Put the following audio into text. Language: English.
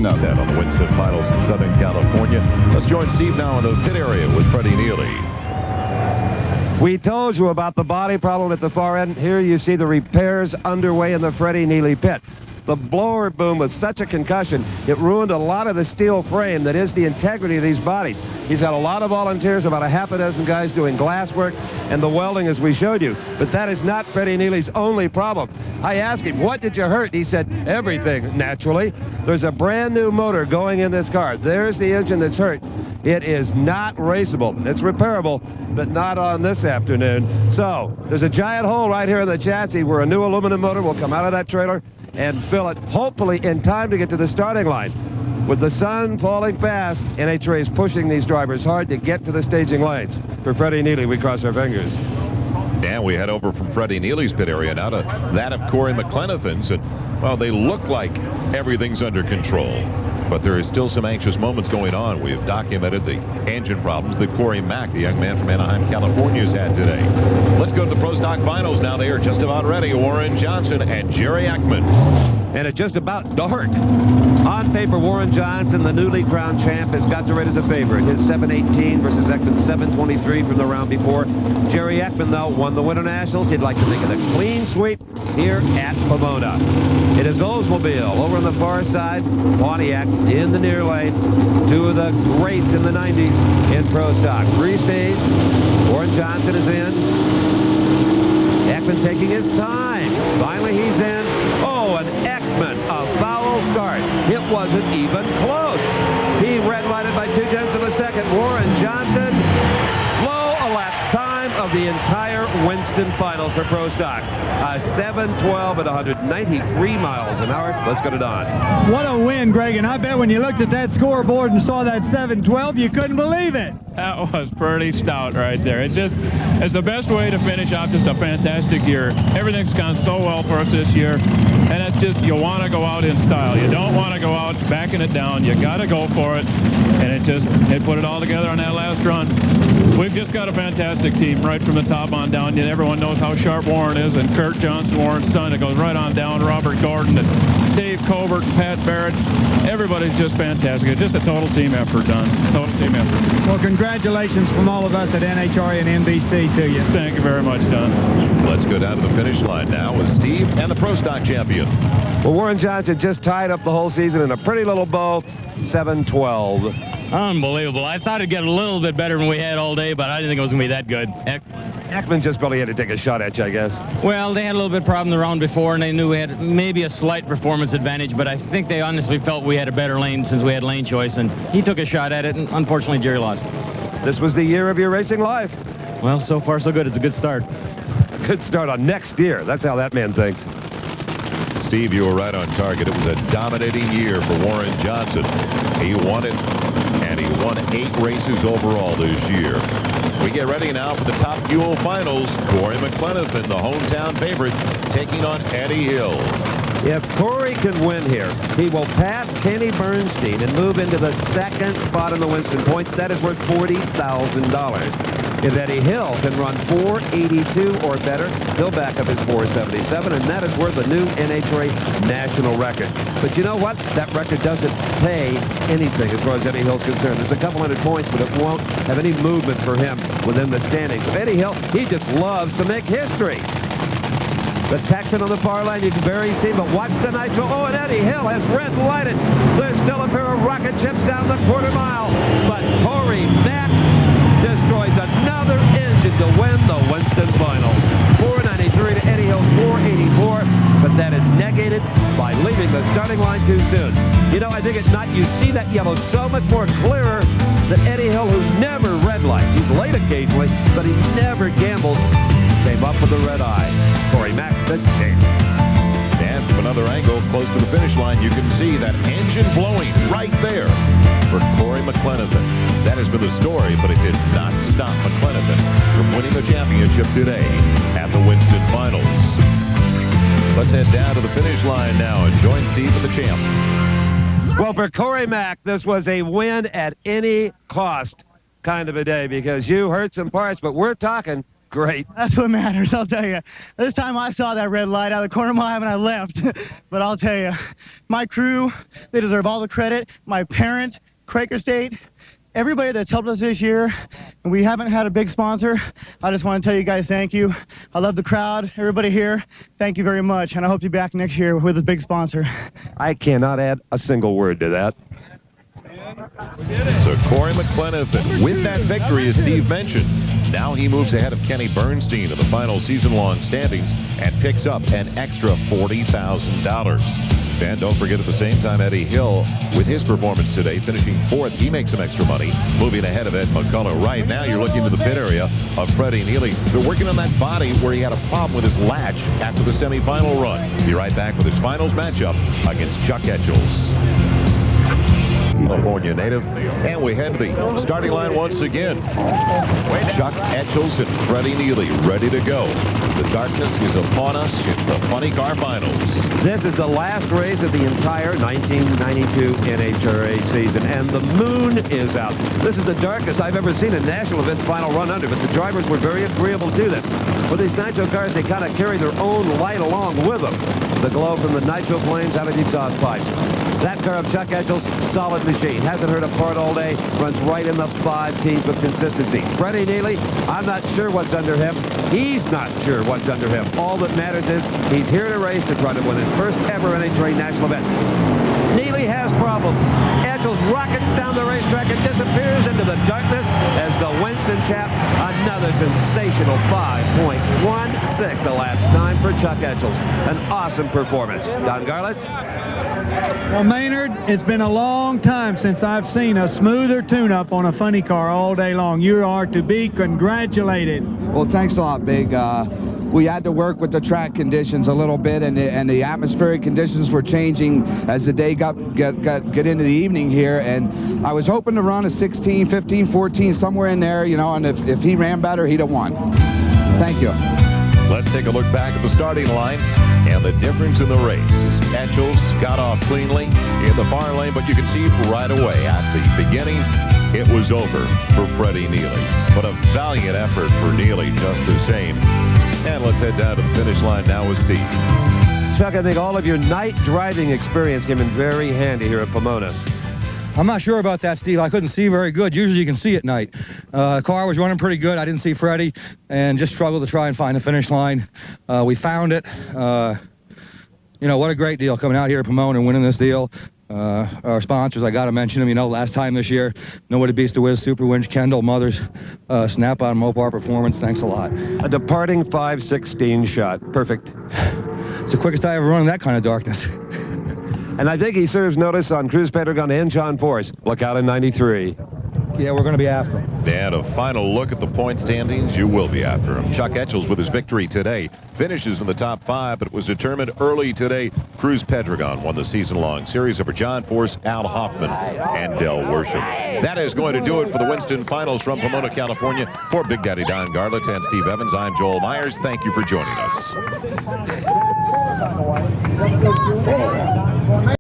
Now that on the Winston Finals in Southern California. Let's join Steve now in the pit area with Freddie Neely. We told you about the body problem at the far end. Here you see the repairs underway in the Freddie Neely pit. The blower boom was such a concussion, it ruined a lot of the steel frame that is the integrity of these bodies. He's had a lot of volunteers, about a half a dozen guys doing glass work and the welding as we showed you. But that is not Freddie Neely's only problem. I asked him, what did you hurt? He said, everything, naturally. There's a brand new motor going in this car. There's the engine that's hurt. It is not raceable. It's repairable, but not on this afternoon. So there's a giant hole right here in the chassis where a new aluminum motor will come out of that trailer and fill it, hopefully in time to get to the starting line. With the sun falling fast, NHRA is pushing these drivers hard to get to the staging lanes. For Freddie Neely, we cross our fingers. And we head over from Freddie Neely's pit area now to that of Corey McClenathan's. And, well, they look like everything's under control. But there is still some anxious moments going on. We have documented the engine problems that Corey Mack, the young man from Anaheim, California, has had today. Let's go to the Pro Stock Finals now. They are just about ready. Warren Johnson and Jerry Ekman. And it's just about dark. On paper, Warren Johnson, the newly crowned champ, has got the red as a favorite. His 7:18 versus Ekman's 7:23 from the round before. Jerry Ekman, though, won the Winter Nationals. He'd like to make it a clean sweep here at Pomona. It is Oldsmobile over on the far side. Pontiac in the near lane. Two of the greats in the 90s in Pro Stock. Free stage. Warren Johnson is in. Ekman taking his time. Finally, he's in. Oh, and Ekman, a foul start. It wasn't even close. He red-lighted by 2/10 of a second. Warren Johnson, low elapsed time of the entire Winston Finals for Pro Stock. 7:12 at 193 miles an hour. Let's go to Don. What a win, Greg, and I bet when you looked at that scoreboard and saw that 7:12, you couldn't believe it. That was pretty stout right there. It's the best way to finish off just a fantastic year. Everything's gone so well for us this year, and it's just, you want to go out in style. You don't want to go out backing it down. You got to go for it, and it put it all together on that last run. We've just got a fantastic team right from the top on down. Everyone knows how sharp Warren is, and Kurt Johnson, Warren's son. It goes right on down. Robert Gordon and Dave Colbert, Pat Barrett. Everybody's just fantastic. It's just a total team effort, Don. Total team effort. Well, congratulations from all of us at NHRA and NBC to you. Thank you very much, Don. Let's go down to the finish line now with Steve and the Pro Stock champion. Well, Warren Johnson just tied up the whole season in a pretty little bow. 7:12. Unbelievable. I thought it'd get a little bit better than we had all day, but I didn't think it was going to be that good. Ekman just probably had to take a shot at you, I guess. Well, they had a little bit of problem the round before, and they knew we had maybe a slight performance advantage, but I think they honestly felt we had a better lane since we had lane choice, and he took a shot at it, and unfortunately, Jerry lost. This was the year of your racing life. Well, so far, so good. It's a good start. A good start on next year. That's how that man thinks. Steve, you were right on target. It was a dominating year for Warren Johnson. He won it, and he won 8 races overall this year. We get ready now for the Top Fuel Finals. Corey McClenathan, the hometown favorite, taking on Eddie Hill. If Corey can win here, he will pass Kenny Bernstein and move into the second spot in the Winston points. That is worth $40,000. If Eddie Hill can run 482 or better, he'll back up his 477, and that is worth a new NHRA national record. But you know what? That record doesn't pay anything as far as Eddie Hill's concerned. There's a couple hundred points, but it won't have any movement for him within the standings. If Eddie Hill, he just loves to make history. The Texan on the far line, you can barely see, but watch the nitro. Oh, and Eddie Hill has red lighted. There's still a pair of rocket ships down the quarter mile, but Corey Mack destroys another engine to win the Winston Finals. 493 to Eddie Hill's 484, but that is negated by leaving the starting line too soon. You know, I think at night you see that yellow so much more clearer than Eddie Hill, who never red lights. He's late occasionally, but he never gambles. Came up with a red eye. Corey Mack, the champ. And from another angle, close to the finish line, you can see that engine blowing right there for Corey McClenathan. That has been the story, but it did not stop McClenathan from winning the championship today at the Winston Finals. Let's head down to the finish line now and join Steve for the champ. Well, for Corey Mack, this was a win at any cost kind of a day, because you hurt some parts, but we're talking Great. That's what matters, I'll tell you. This time I saw that red light out of the corner of my eye and I left. But I'll tell you, my crew, they deserve all the credit. My parent, Quaker State, everybody that's helped us this year, and we haven't had a big sponsor. I just want to tell you guys thank you. I love the crowd, everybody here. Thank you very much, and I hope to be back next year with a big sponsor. I cannot add a single word to that. So Corey McClenathan with that victory, as Steve mentioned. Now he moves ahead of Kenny Bernstein in the final season-long standings and picks up an extra $40,000. And don't forget, at the same time, Eddie Hill, with his performance today, finishing 4th, he makes some extra money, moving ahead of Ed McCullough. Right now, you're looking to the pit area of Freddie Neely. They're working on that body where he had a problem with his latch after the semifinal run. Be right back with his finals matchup against Chuck Etchells. California native, and we head to the starting line once again. Chuck Etchells and Freddie Neely ready to go. The darkness is upon us. It's the Funny Car Finals. This is the last race of the entire 1992 NHRA season, and the moon is out. This is the darkest I've ever seen a national event final run under, but the drivers were very agreeable to this. With these nitro cars, they kind of carry their own light along with them. The glow from the nitro flames out of the exhaust pipes. That car of Chuck Etchells, solid machine. Hasn't hurt a part all day. Runs right in the 5 teams with consistency. Freddie Neely, I'm not sure what's under him. He's not sure what's under him. All that matters is he's here to race to try to win his first ever NHRA national event. Neely has problems. Etchells rockets down the racetrack and disappears into the darkness as the Winston chap, another sensational 5.16 elapsed time for Chuck Etchells. An awesome performance. Don Garlitz? Well, Maynard, it's been a long time since I've seen a smoother tune-up on a funny car all day long. You are to be congratulated. Well, thanks a lot, Big. We had to work with the track conditions a little bit, and the atmospheric conditions were changing as the day get into the evening here. And I was hoping to run a 16, 15, 14, somewhere in there, you know. And if he ran better, he'd have won. Thank you. Let's take a look back at the starting line and the difference in the race. Etchells got off cleanly in the far lane, but you can see right away at the beginning it was over for Freddie Neely. But a valiant effort for Neely just the same. And let's head down to the finish line now with Steve. Chuck, I think all of your night driving experience came in very handy here at Pomona. I'm not sure about that, Steve. I couldn't see very good. Usually you can see at night. The car was running pretty good. I didn't see Freddie and just struggled to try and find the finish line. We found it. You know, what a great deal coming out here at Pomona and winning this deal. Our sponsors, I got to mention them. You know, last time this year, nobody beats the Wiz, Super Winch, Kendall, Mothers, Snap-on, Mopar Performance. Thanks a lot. A departing 5.16 shot. Perfect. It's the quickest I ever run in that kind of darkness. And I think he serves notice on Cruz Pedregon and John Force. Look out in 93. Yeah, we're going to be after him. And a final look at the point standings. You will be after him. Chuck Etchells with his victory today finishes in the top 5, but it was determined early today. Cruz Pedregon won the season-long series over John Force, Al Hoffman, and Del Worsham. That is going to do it for the Winston Finals from Pomona, California. For Big Daddy Don Garlitz and Steve Evans, I'm Joel Myers. Thank you for joining us.